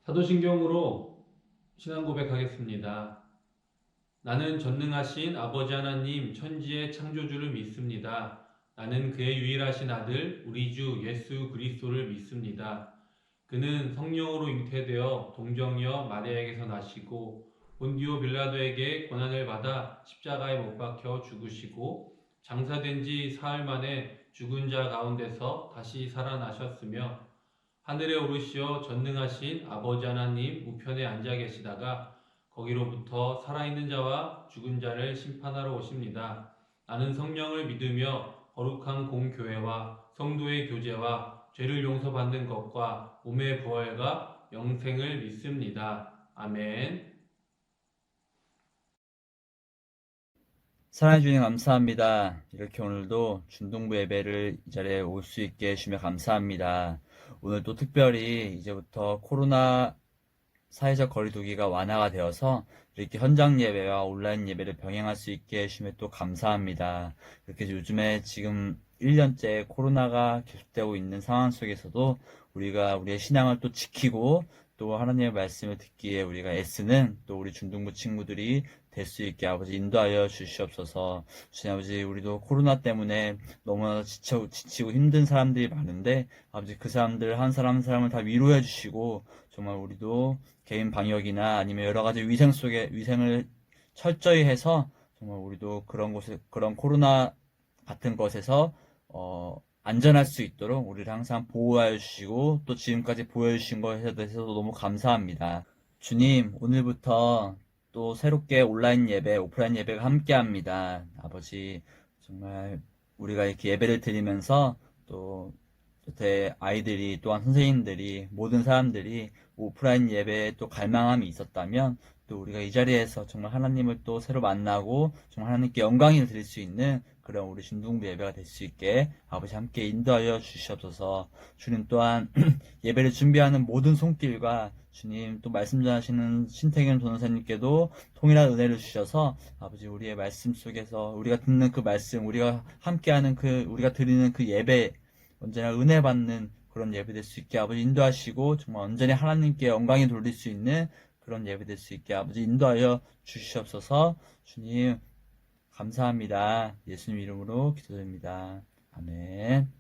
사도신경으로 신앙 고백하겠습니다. 나는 전능하신 아버지 하나님 천지의 창조주를 믿습니다. 나는 그의 유일하신 아들 우리 주 예수 그리스도를 믿습니다. 그는 성령으로 잉태되어 동정녀 마리아에게서 나시고 본디오 빌라도에게 고난을 받아 십자가에 못 박혀 죽으시고 장사된 지 사흘 만에 죽은 자 가운데서 다시 살아나셨으며 하늘에 오르시어 전능하신 아버지 하나님 우편에 앉아 계시다가 거기로부터 살아있는 자와 죽은 자를 심판하러 오십니다. 나는 성령을 믿으며 거룩한 공교회와 성도의 교제와 죄를 용서받는 것과 몸의 부활과 영생을 믿습니다. 아멘. 사랑해 주님 감사합니다. 이렇게 오늘도 준동부 예배를 이 자리에 올 수 있게 해주시며 감사합니다. 오늘 또 특별히 이제부터 코로나 사회적 거리두기가 완화가 되어서 이렇게 현장 예배와 온라인 예배를 병행할 수 있게 해주시며 또 감사합니다. 이렇게 요즘에 지금 1년째 코로나가 계속되고 있는 상황 속에서도 우리가 우리의 신앙을 또 지키고 또 하나님의 말씀을 듣기에 우리가 애쓰는 또 우리 중등부 친구들이 될 수 있게 아버지 인도하여 주시옵소서. 주님 아버지, 우리도 코로나 때문에 너무나 지치고 힘든 사람들이 많은데 아버지 그 사람들 한 사람 한 사람을 다 위로해 주시고 정말 우리도 개인 방역이나 아니면 여러 가지 위생을 철저히 해서 정말 우리도 그런 코로나 같은 것에서 안전할 수 있도록 우리를 항상 보호하여 주시고 또 지금까지 보여주신 것에 대해서도 너무 감사합니다. 주님, 오늘부터 또 새롭게 온라인 예배, 오프라인 예배가 함께 합니다. 아버지, 정말 우리가 이렇게 예배를 드리면서 또 곁에 아이들이 또한 선생님들이 모든 사람들이 오프라인 예배에 또 갈망함이 있었다면 또 우리가 이 자리에서 정말 하나님을 또 새로 만나고 정말 하나님께 영광을 드릴 수 있는 그런 우리 준둥부 예배가 될 수 있게 아버지 함께 인도하여 주시옵소서. 주님 또한 예배를 준비하는 모든 손길과 주님 또 말씀 전하시는 신태균 전도사님께도 통일한 은혜를 주셔서 아버지 우리의 말씀 속에서 우리가 듣는 그 말씀, 우리가 함께하는 우리가 드리는 그 예배 언제나 은혜 받는 그런 예배 될 수 있게 아버지 인도하시고 정말 언제나 하나님께 영광이 돌릴 수 있는 그런 예배 될 수 있게 아버지 인도하여 주시옵소서. 주님 감사합니다. 예수님 이름으로 기도드립니다. 아멘.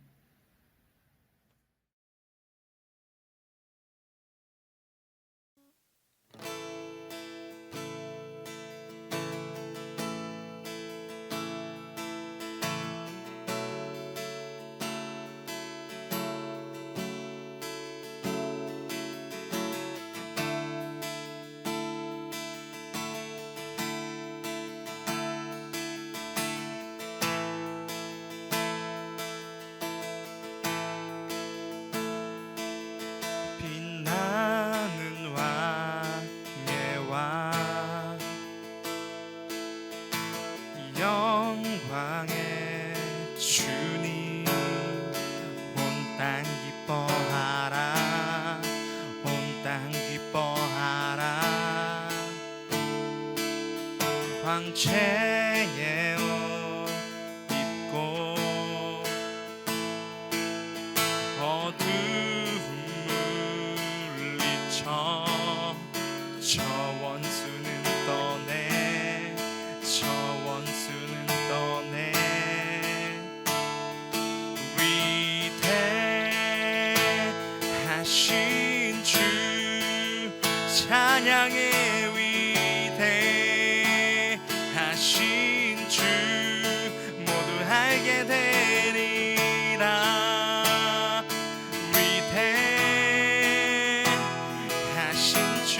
빛나는 왕의 왕 영광의 주님 온 땅 기뻐하라 온 땅 기뻐하라 황체의 옷 입고 어두움 물리쳐 저 원수는 떠내 저 원수는 떠내 위대하신 주 찬양의 위대하신 주 모두 알게 되리라 위대하신 주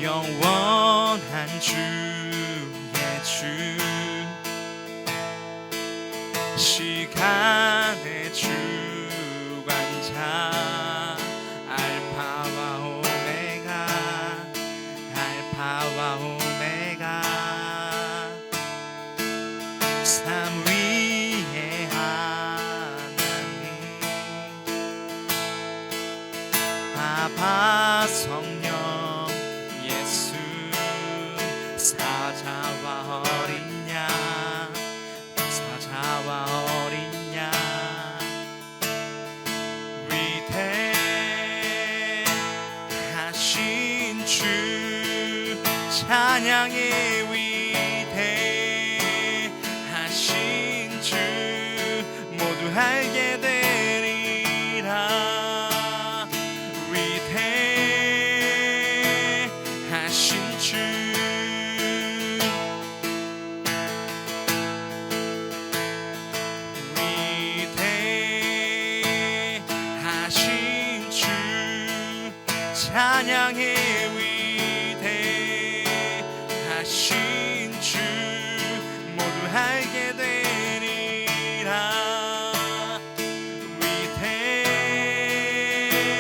영원한 주의 주 시간의 주관자 알파와 오메가 알파와 오메가 삼위의 하나님 아바 성령 예수 사자와 어린 양 사자와 어린 양 찬양의 위대하신 주 모두 알게 되리라. 위대하신 주 위대하신 주 찬양의 위대하신 주 모두 알게 되리라.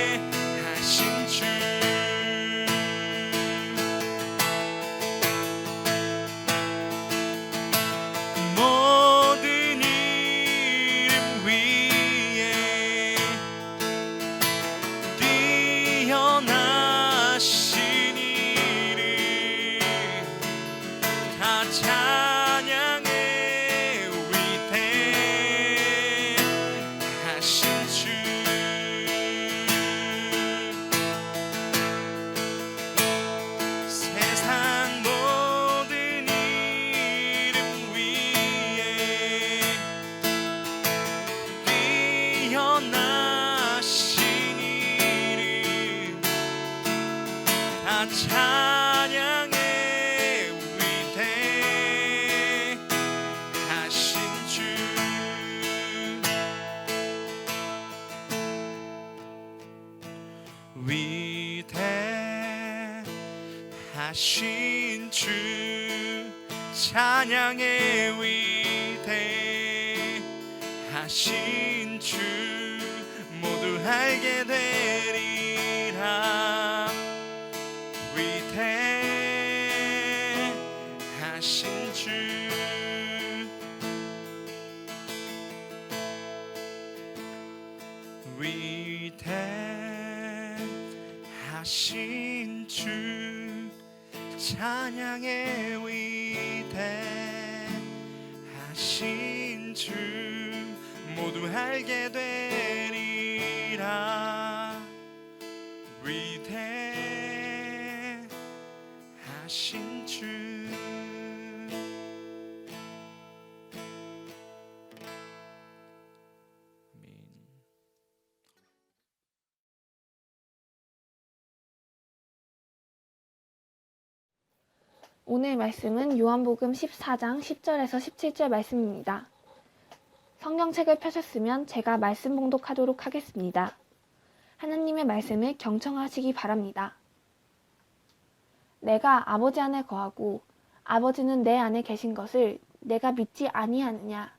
위대하신 주 모든 이름 위에 뛰어나신 이름 다 찬양해. 위대하신 주 세상 모든 이름 위에 뛰어나신 이름 다 찬양해. 위대하신 주 위대하신 주 찬양의 위대하신 주 모두 알게 되리라. 위대하신 주 위대하신 주 찬양의 위대하신 주 모두 알게 되리라. 위대하신 주 오늘 말씀은 요한복음 14장 10절에서 17절 말씀입니다. 성경책을 펴셨으면 제가 말씀 봉독하도록 하겠습니다. 하나님의 말씀을 경청하시기 바랍니다. 내가 아버지 안에 거하고 아버지는 내 안에 계신 것을 내가 믿지 아니하느냐.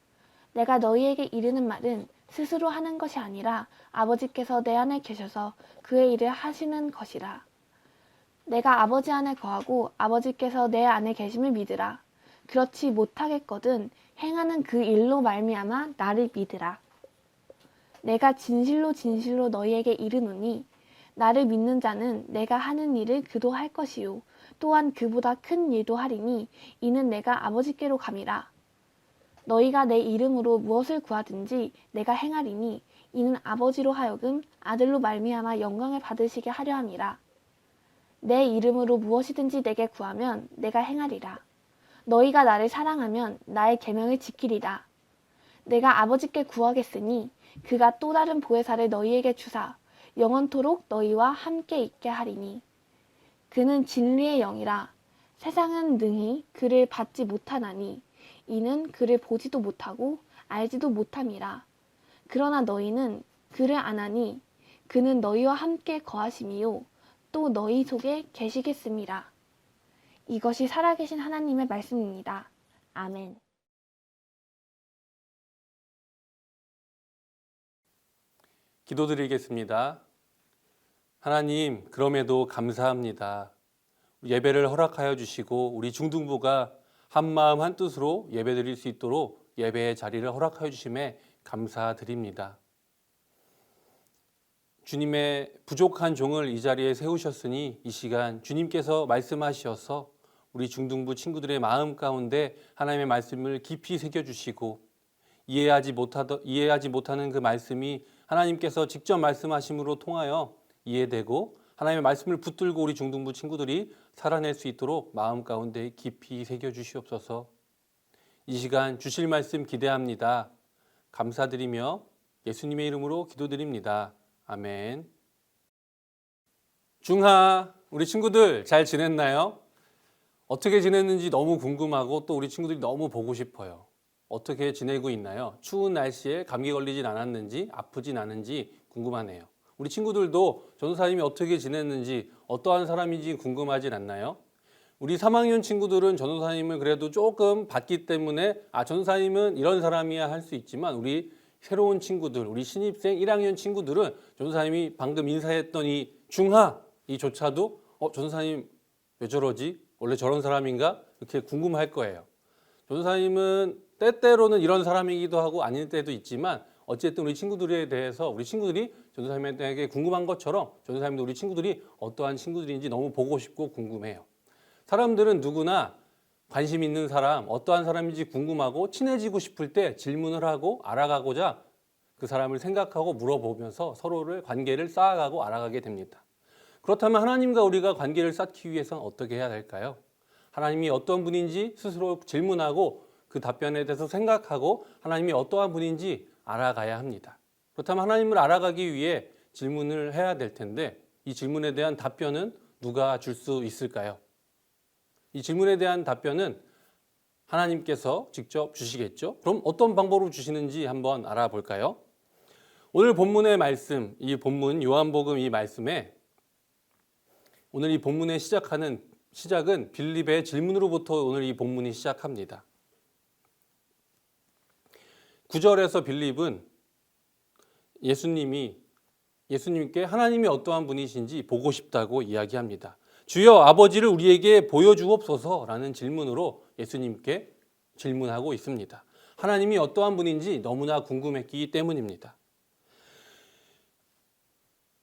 내가 너희에게 이르는 말은 스스로 하는 것이 아니라 아버지께서 내 안에 계셔서 그의 일을 하시는 것이라. 내가 아버지 안에 거하고 아버지께서 내 안에 계심을 믿으라. 그렇지 못하겠거든 행하는 그 일로 말미암아 나를 믿으라. 내가 진실로 진실로 너희에게 이르노니 나를 믿는 자는 내가 하는 일을 그도 할 것이요 또한 그보다 큰 일도 하리니 이는 내가 아버지께로 감이라. 너희가 내 이름으로 무엇을 구하든지 내가 행하리니 이는 아버지로 하여금 아들로 말미암아 영광을 받으시게 하려 함이라. 내 이름으로 무엇이든지 내게 구하면 내가 행하리라. 너희가 나를 사랑하면 나의 계명을 지키리라. 내가 아버지께 구하겠으니 그가 또 다른 보혜사를 너희에게 주사 영원토록 너희와 함께 있게 하리니 그는 진리의 영이라. 세상은 능히 그를 받지 못하나니 이는 그를 보지도 못하고 알지도 못함이라. 그러나 너희는 그를 아나니 그는 너희와 함께 거하심이요 또 너희 속에 계시겠음이라. 이것이 살아계신 하나님의 말씀입니다. 아멘. 기도드리겠습니다. 하나님, 그럼에도 감사합니다. 예배를 허락하여 주시고 우리 중등부가 한마음 한뜻으로 예배드릴 수 있도록 예배의 자리를 허락하여 주심에 감사드립니다. 주님의 부족한 종을 이 자리에 세우셨으니 이 시간 주님께서 말씀하셔서 우리 중등부 친구들의 마음 가운데 하나님의 말씀을 깊이 새겨주시고 이해하지 못하는 그 말씀이 하나님께서 직접 말씀하심으로 통하여 이해되고 하나님의 말씀을 붙들고 우리 중등부 친구들이 살아낼 수 있도록 마음 가운데 깊이 새겨주시옵소서. 이 시간 주실 말씀 기대합니다. 감사드리며 예수님의 이름으로 기도드립니다. 아멘. 중하, 우리 친구들 잘 지냈나요? 어떻게 지냈는지 너무 궁금하고 또 우리 친구들이 너무 보고 싶어요. 어떻게 지내고 있나요? 추운 날씨에 감기 걸리진 않았는지 아프진 않은지 궁금하네요. 우리 친구들도 전도사님이 어떻게 지냈는지 어떠한 사람인지 궁금하진 않나요? 우리 3학년 친구들은 전도사님을 그래도 조금 봤기 때문에 전도사님은 이런 사람이야 할 수 있지만 우리 새로운 친구들, 우리 신입생 1학년 친구들은 전도사님이 방금 인사했던 이 중하 이조차도 전도사님 왜 저러지? 원래 저런 사람인가? 이렇게 궁금할 거예요. 전도사님은 때때로는 이런 사람이기도 하고 아닐 때도 있지만 어쨌든 우리 친구들에 대해서 우리 친구들이 전도사님에게 궁금한 것처럼 전도사님도 우리 친구들이 어떠한 친구들인지 너무 보고 싶고 궁금해요. 사람들은 누구나 관심 있는 사람, 어떠한 사람인지 궁금하고 친해지고 싶을 때 질문을 하고 알아가고자 그 사람을 생각하고 물어보면서 서로를 관계를 쌓아가고 알아가게 됩니다. 그렇다면 하나님과 우리가 관계를 쌓기 위해서는 어떻게 해야 될까요? 하나님이 어떤 분인지 스스로 질문하고 그 답변에 대해서 생각하고 하나님이 어떠한 분인지 알아가야 합니다. 그렇다면 하나님을 알아가기 위해 질문을 해야 될 텐데 이 질문에 대한 답변은 누가 줄 수 있을까요? 이 질문에 대한 답변은 하나님께서 직접 주시겠죠? 그럼 어떤 방법으로 주시는지 한번 알아볼까요? 오늘 본문의 말씀, 이 본문 요한복음 이 말씀에 오늘 이 본문의 시작은 빌립의 질문으로부터 오늘 이 본문이 시작합니다. 9절에서 빌립은 예수님께 하나님이 어떠한 분이신지 보고 싶다고 이야기합니다. 주여 아버지를 우리에게 보여주옵소서라는 질문으로 예수님께 질문하고 있습니다. 하나님이 어떠한 분인지 너무나 궁금했기 때문입니다.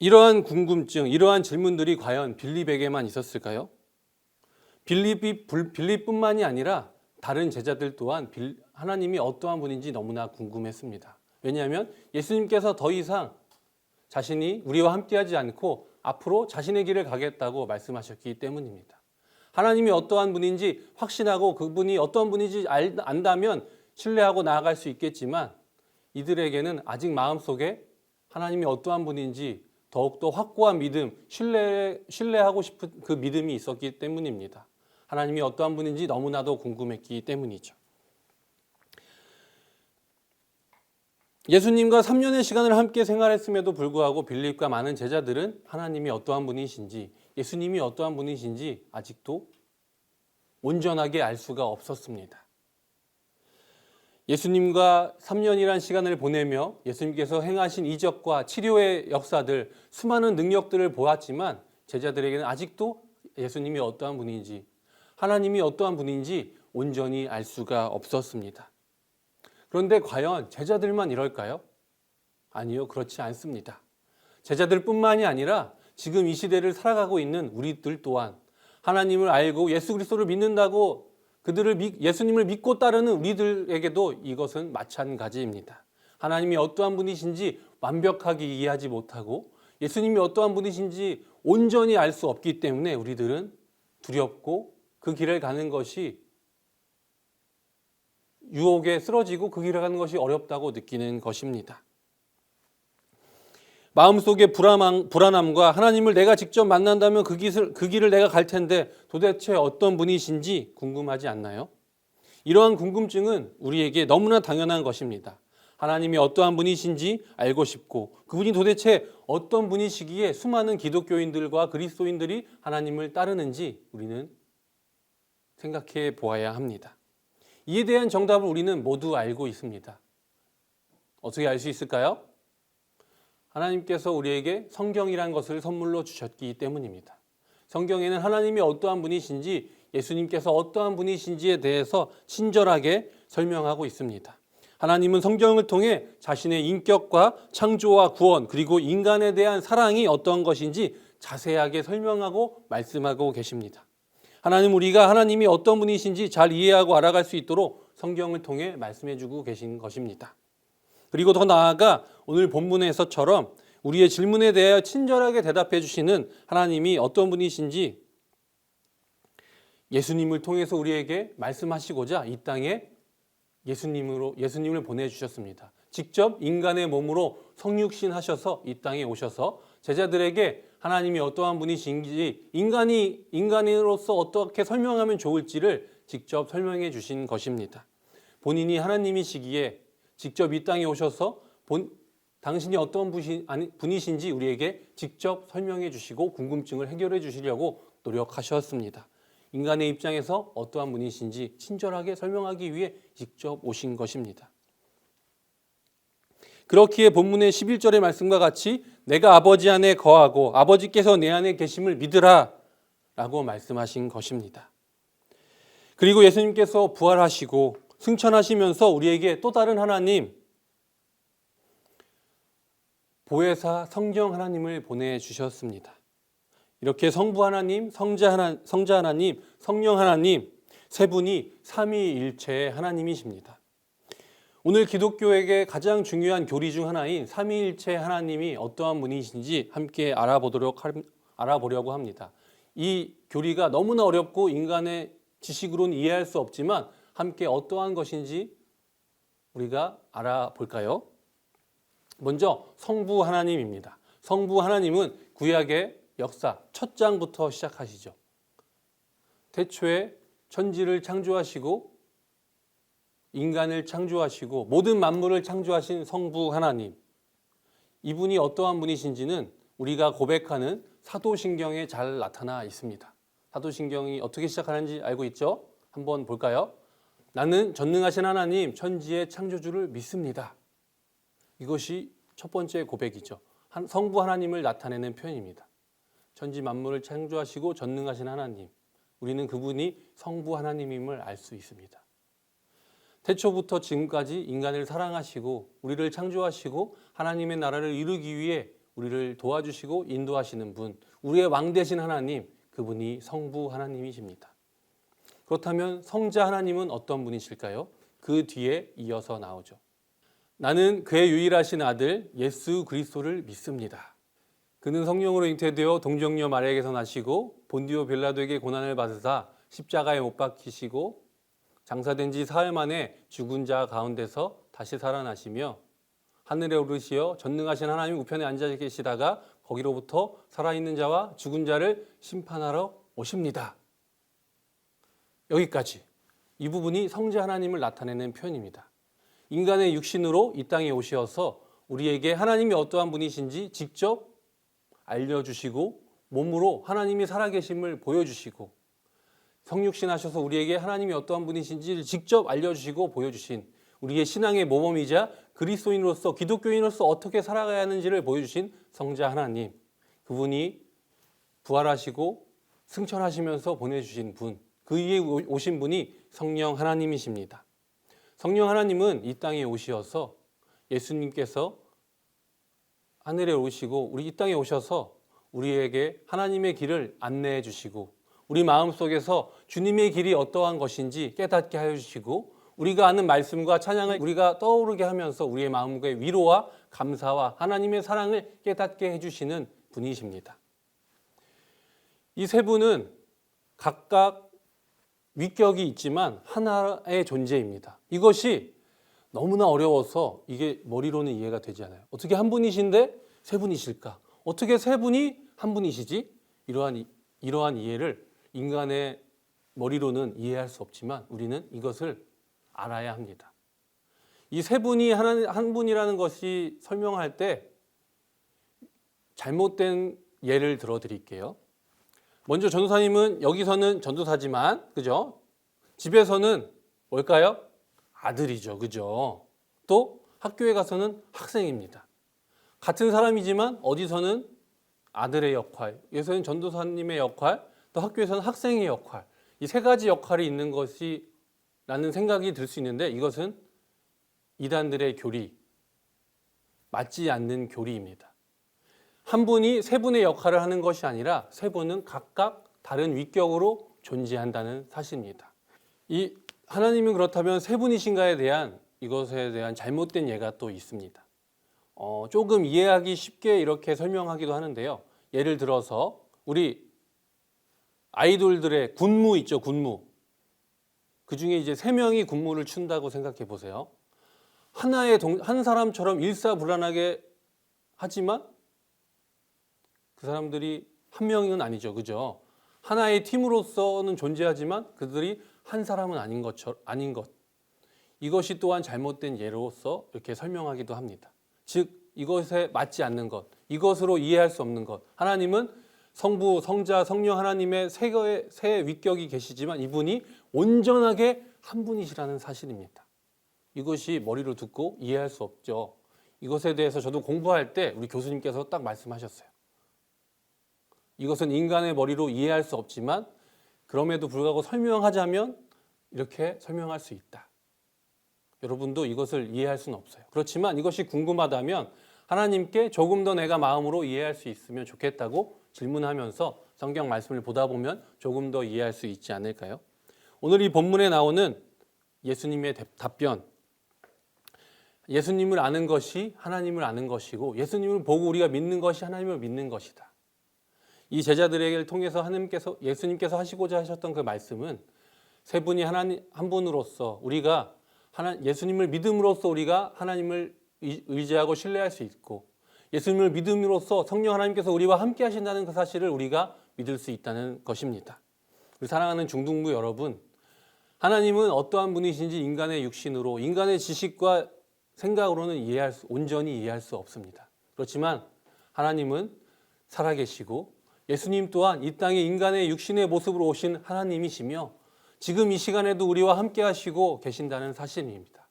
이러한 궁금증, 이러한 질문들이 과연 빌립에게만 있었을까요? 빌립뿐만이 아니라 다른 제자들 또한 하나님이 어떠한 분인지 너무나 궁금했습니다. 왜냐하면 예수님께서 더 이상 자신이 우리와 함께하지 않고 앞으로 자신의 길을 가겠다고 말씀하셨기 때문입니다. 하나님이 어떠한 분인지 확신하고 그분이 어떠한 분인지 안다면 신뢰하고 나아갈 수 있겠지만 이들에게는 아직 마음속에 하나님이 어떠한 분인지 더욱더 확고한 믿음, 신뢰하고 싶은 그 믿음이 있었기 때문입니다. 하나님이 어떠한 분인지 너무나도 궁금했기 때문이죠. 예수님과 3년의 시간을 함께 생활했음에도 불구하고 빌립과 많은 제자들은 하나님이 어떠한 분이신지, 예수님이 어떠한 분이신지 아직도 온전하게 알 수가 없었습니다. 예수님과 3년이란 시간을 보내며 예수님께서 행하신 이적과 치료의 역사들, 수많은 능력들을 보았지만 제자들에게는 아직도 예수님이 어떠한 분인지, 하나님이 어떠한 분인지 온전히 알 수가 없었습니다. 그런데 과연 제자들만 이럴까요? 아니요, 그렇지 않습니다. 제자들뿐만이 아니라 지금 이 시대를 살아가고 있는 우리들 또한 하나님을 알고 예수 그리스도를 믿는다고 예수님을 믿고 따르는 우리들에게도 이것은 마찬가지입니다. 하나님이 어떠한 분이신지 완벽하게 이해하지 못하고 예수님이 어떠한 분이신지 온전히 알 수 없기 때문에 우리들은 두렵고 그 길을 가는 것이 유혹에 쓰러지고 그 길을 가는 것이 어렵다고 느끼는 것입니다. 마음속의 불안함과 하나님을 내가 직접 만난다면 그 길을 내가 갈 텐데 도대체 어떤 분이신지 궁금하지 않나요? 이러한 궁금증은 우리에게 너무나 당연한 것입니다. 하나님이 어떠한 분이신지 알고 싶고 그분이 도대체 어떤 분이시기에 수많은 기독교인들과 그리스도인들이 하나님을 따르는지 우리는 생각해 보아야 합니다. 이에 대한 정답을 우리는 모두 알고 있습니다. 어떻게 알 수 있을까요? 하나님께서 우리에게 성경이라는 것을 선물로 주셨기 때문입니다. 성경에는 하나님이 어떠한 분이신지 예수님께서 어떠한 분이신지에 대해서 친절하게 설명하고 있습니다. 하나님은 성경을 통해 자신의 인격과 창조와 구원 그리고 인간에 대한 사랑이 어떤 것인지 자세하게 설명하고 말씀하고 계십니다. 우리가 하나님이 어떤 분이신지 잘 이해하고 알아갈 수 있도록 성경을 통해 말씀해 주고 계신 것입니다. 그리고 더 나아가 오늘 본문에서처럼 우리의 질문에 대하여 친절하게 대답해 주시는 하나님이 어떤 분이신지 예수님을 통해서 우리에게 말씀하시고자 이 땅에 예수님을 보내주셨습니다. 직접 인간의 몸으로 성육신 하셔서 이 땅에 오셔서 제자들에게 하나님이 어떠한 분이신지 인간으로서 어떻게 설명하면 좋을지를 직접 설명해 주신 것입니다. 본인이 하나님이시기에 직접 이 땅에 오셔서 당신이 어떤 분이신지 우리에게 직접 설명해 주시고 궁금증을 해결해 주시려고 노력하셨습니다. 인간의 입장에서 어떠한 분이신지 친절하게 설명하기 위해 직접 오신 것입니다. 그렇기에 본문의 11절의 말씀과 같이 내가 아버지 안에 거하고 아버지께서 내 안에 계심을 믿으라 라고 말씀하신 것입니다. 그리고 예수님께서 부활하시고 승천하시면서 우리에게 또 다른 하나님, 보혜사 성령 하나님을 보내주셨습니다. 이렇게 성부 하나님, 성자 하나님, 성령 하나님 세 분이 삼위일체의 하나님이십니다. 오늘 기독교에게 가장 중요한 교리 중 하나인 삼위일체 하나님이 어떠한 분이신지 함께 알아보려고 합니다. 이 교리가 너무나 어렵고 인간의 지식으로는 이해할 수 없지만 함께 어떠한 것인지 우리가 알아볼까요? 먼저 성부 하나님입니다. 성부 하나님은 구약의 역사 첫 장부터 시작하시죠. 태초에 천지를 창조하시고 인간을 창조하시고 모든 만물을 창조하신 성부 하나님, 이분이 어떠한 분이신지는 우리가 고백하는 사도신경에 잘 나타나 있습니다. 사도신경이 어떻게 시작하는지 알고 있죠? 한번 볼까요? 나는 전능하신 하나님 천지의 창조주를 믿습니다. 이것이 첫 번째 고백이죠. 성부 하나님을 나타내는 표현입니다. 천지 만물을 창조하시고 전능하신 하나님, 우리는 그분이 성부 하나님임을 알 수 있습니다. 태초부터 지금까지 인간을 사랑하시고 우리를 창조하시고 하나님의 나라를 이루기 위해 우리를 도와주시고 인도하시는 분, 우리의 왕 되신 하나님, 그분이 성부 하나님이십니다. 그렇다면 성자 하나님은 어떤 분이실까요? 그 뒤에 이어서 나오죠. 나는 그의 유일하신 아들 예수 그리스도를 믿습니다. 그는 성령으로 잉태되어 동정녀 마리아에게서 나시고 본디오 빌라도에게 고난을 받으사 십자가에 못 박히시고 장사된 지 사흘 만에 죽은 자 가운데서 다시 살아나시며 하늘에 오르시어 전능하신 하나님 우편에 앉아 계시다가 거기로부터 살아있는 자와 죽은 자를 심판하러 오십니다. 여기까지. 이 부분이 성자 하나님을 나타내는 표현입니다. 인간의 육신으로 이 땅에 오셔서 우리에게 하나님이 어떠한 분이신지 직접 알려주시고 몸으로 하나님이 살아계심을 보여주시고 성육신 하셔서 우리에게 하나님이 어떠한 분이신지를 직접 알려주시고 보여주신 우리의 신앙의 모범이자 그리스도인으로서 기독교인으로서 어떻게 살아가야 하는지를 보여주신 성자 하나님, 그분이 부활하시고 승천하시면서 보내주신 분, 그 위에 오신 분이 성령 하나님이십니다. 성령 하나님은 이 땅에 오시어서 예수님께서 하늘에 오시고 우리 이 땅에 오셔서 우리에게 하나님의 길을 안내해 주시고 우리 마음속에서 주님의 길이 어떠한 것인지 깨닫게 하여 주시고 우리가 아는 말씀과 찬양을 우리가 떠오르게 하면서 우리의 마음의 위로와 감사와 하나님의 사랑을 깨닫게 해주시는 분이십니다. 이 세 분은 각각 위격이 있지만 하나의 존재입니다. 이것이 너무나 어려워서 이게 머리로는 이해가 되지 않아요. 어떻게 한 분이신데 세 분이실까? 어떻게 세 분이 한 분이시지? 이러한 이해를 인간의 머리로는 이해할 수 없지만 우리는 이것을 알아야 합니다. 이 세 분이 한 분이라는 것이 설명할 때 잘못된 예를 들어 드릴게요. 먼저 전도사님은 여기서는 전도사지만 그죠? 집에서는 뭘까요? 아들이죠. 그죠? 또 학교에 가서는 학생입니다. 같은 사람이지만 어디서는 아들의 역할, 여기서는 전도사님의 역할, 또 학교에서는 학생의 역할, 이 세 가지 역할이 있는 것이라는 생각이 들 수 있는데 이것은 이단들의 교리, 맞지 않는 교리입니다. 한 분이 세 분의 역할을 하는 것이 아니라 세 분은 각각 다른 위격으로 존재한다는 사실입니다. 이 하나님은 그렇다면 세 분이신가에 대한 이것에 대한 잘못된 예가 또 있습니다. 조금 이해하기 쉽게 이렇게 설명하기도 하는데요. 예를 들어서 우리 아이돌들의 군무 있죠, 군무. 그 중에 이제 3명이 군무를 춘다고 생각해 보세요. 한 사람처럼 일사불란하게 하지만 그 사람들이 한 명은 아니죠, 그죠? 하나의 팀으로서는 존재하지만 그들이 한 사람은 아닌 것. 이것이 또한 잘못된 예로서 이렇게 설명하기도 합니다. 즉 이것에 맞지 않는 것, 이것으로 이해할 수 없는 것. 하나님은 성부, 성자, 성령 하나님의 세 위격이 계시지만 이분이 온전하게 한 분이시라는 사실입니다. 이것이 머리로 듣고 이해할 수 없죠. 이것에 대해서 저도 공부할 때 우리 교수님께서 딱 말씀하셨어요. 이것은 인간의 머리로 이해할 수 없지만 그럼에도 불구하고 설명하자면 이렇게 설명할 수 있다. 여러분도 이것을 이해할 수는 없어요. 그렇지만 이것이 궁금하다면 하나님께 조금 더 내가 마음으로 이해할 수 있으면 좋겠다고 질문하면서 성경 말씀을 보다 보면 조금 더 이해할 수 있지 않을까요? 오늘 이 본문에 나오는 예수님의 답변, 예수님을 아는 것이 하나님을 아는 것이고 예수님을 보고 우리가 믿는 것이 하나님을 믿는 것이다. 이 제자들에게 통해서 예수님께서 하시고자 하셨던 그 말씀은 세 분이 하나님 한 분으로서 우리가 예수님을 믿음으로써 우리가 하나님을 의지하고 신뢰할 수 있고 예수님을 믿음으로써 성령 하나님께서 우리와 함께 하신다는 그 사실을 우리가 믿을 수 있다는 것입니다. 우리 사랑하는 중등부 여러분, 하나님은 어떠한 분이신지 인간의 육신으로 인간의 지식과 생각으로는 온전히 이해할 수 없습니다. 그렇지만 하나님은 살아계시고 예수님 또한 이 땅에 인간의 육신의 모습으로 오신 하나님이시며 지금 이 시간에도 우리와 함께 하시고 계신다는 사실입니다.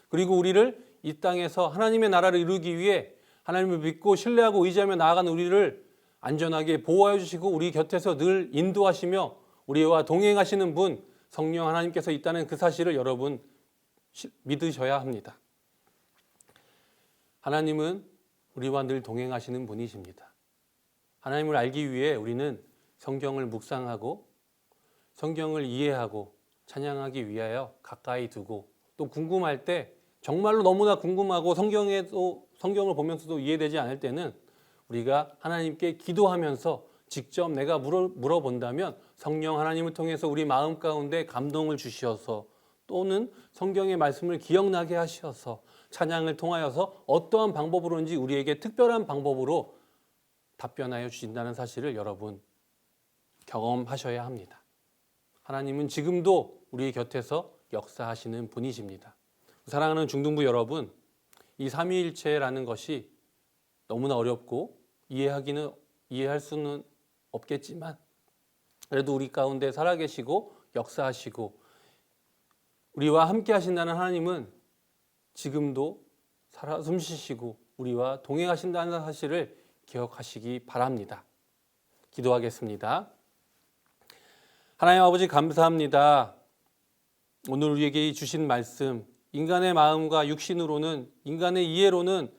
그리고 우리를 이 땅에서 하나님의 나라를 이루기 위해 하나님을 믿고 신뢰하고 의지하며 나아가는 우리를 안전하게 보호하여 주시고 우리 곁에서 늘 인도하시며 우리와 동행하시는 분 성령 하나님께서 있다는 그 사실을 여러분 믿으셔야 합니다. 하나님은 우리와 늘 동행하시는 분이십니다. 하나님을 알기 위해 우리는 성경을 묵상하고 성경을 이해하고 찬양하기 위하여 가까이 두고 또 궁금할 때 정말로 너무나 궁금하고 성경을 보면서도 이해되지 않을 때는 우리가 하나님께 기도하면서 직접 내가 물어본다면 성령 하나님을 통해서 우리 마음 가운데 감동을 주시어서 또는 성경의 말씀을 기억나게 하시어서 찬양을 통하여서 어떠한 방법으로든지 우리에게 특별한 방법으로 답변하여 주신다는 사실을 여러분 경험하셔야 합니다. 하나님은 지금도 우리 곁에서 역사하시는 분이십니다. 사랑하는 중등부 여러분, 이 삼위일체라는 것이 너무나 어렵고 이해할 수는 없겠지만 그래도 우리 가운데 살아계시고 역사하시고 우리와 함께 하신다는 하나님은 지금도 살아 숨쉬시고 우리와 동행하신다는 사실을 기억하시기 바랍니다. 기도하겠습니다. 하나님 아버지 감사합니다. 오늘 우리에게 주신 말씀, 인간의 마음과 육신으로는, 인간의 이해로는,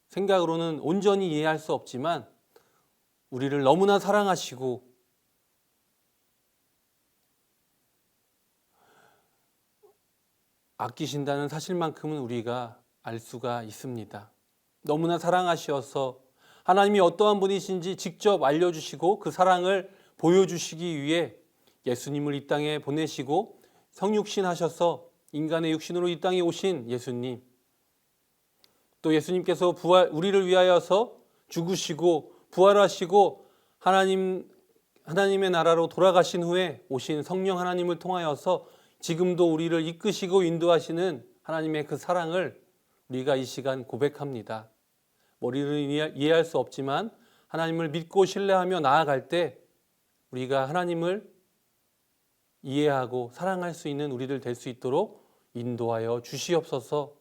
생각으로는 온전히 이해할 수 없지만 우리를 너무나 사랑하시고 아끼신다는 사실만큼은 우리가 알 수가 있습니다. 너무나 사랑하시어서 하나님이 어떠한 분이신지 직접 알려주시고 그 사랑을 보여주시기 위해 예수님을 이 땅에 보내시고 성육신 하셔서 인간의 육신으로 이 땅에 오신 예수님, 또 예수님께서 우리를 위하여서 죽으시고 부활하시고 하나님의 나라로 돌아가신 후에 오신 성령 하나님을 통하여서 지금도 우리를 이끄시고 인도하시는 하나님의 그 사랑을 우리가 이 시간 고백합니다. 머리를 이해할 수 없지만 하나님을 믿고 신뢰하며 나아갈 때 우리가 하나님을 이해하고 사랑할 수 있는 우리들 될 수 있도록 인도하여 주시옵소서.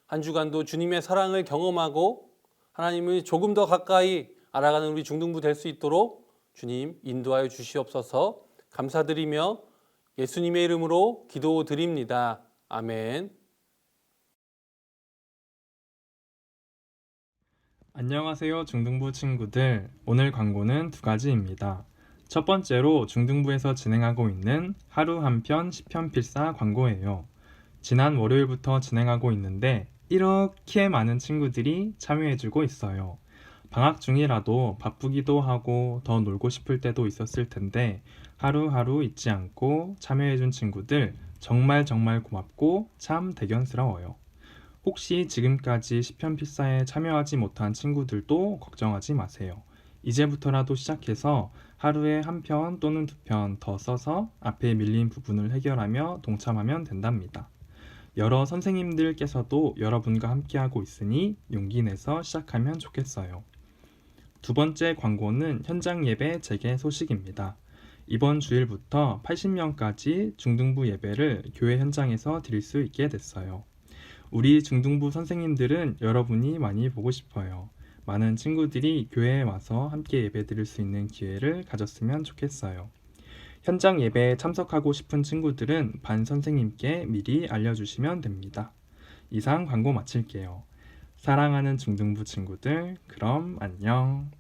한 주간도 주님의 사랑을 경험하고 하나님을 조금 더 가까이 알아가는 우리 중등부 될 수 있도록 주님 인도하여 주시옵소서. 감사드리며 예수님의 이름으로 기도드립니다. 아멘. 안녕하세요, 중등부 친구들. 오늘 광고는 두 가지입니다. 첫 번째로 중등부에서 진행하고 있는 하루 한 편 시편 필사 광고예요. 지난 월요일부터 진행하고 있는데 이렇게 많은 친구들이 참여해주고 있어요. 방학 중이라도 바쁘기도 하고 더 놀고 싶을 때도 있었을 텐데 하루하루 잊지 않고 참여해준 친구들 정말 고맙고 참 대견스러워요. 혹시 지금까지 시편 필사에 참여하지 못한 친구들도 걱정하지 마세요. 이제부터라도 시작해서 하루에 한 편 또는 2편 더 써서 앞에 밀린 부분을 해결하며 동참하면 된답니다. 여러 선생님들께서도 여러분과 함께하고 있으니 용기 내서 시작하면 좋겠어요. 두 번째 광고는 현장 예배 재개 소식입니다. 이번 주일부터 80명까지 중등부 예배를 교회 현장에서 드릴 수 있게 됐어요. 우리 중등부 선생님들은 여러분이 많이 보고 싶어요. 많은 친구들이 교회에 와서 함께 예배 드릴 수 있는 기회를 가졌으면 좋겠어요. 현장 예배에 참석하고 싶은 친구들은 반 선생님께 미리 알려주시면 됩니다. 이상 광고 마칠게요. 사랑하는 중등부 친구들, 그럼 안녕.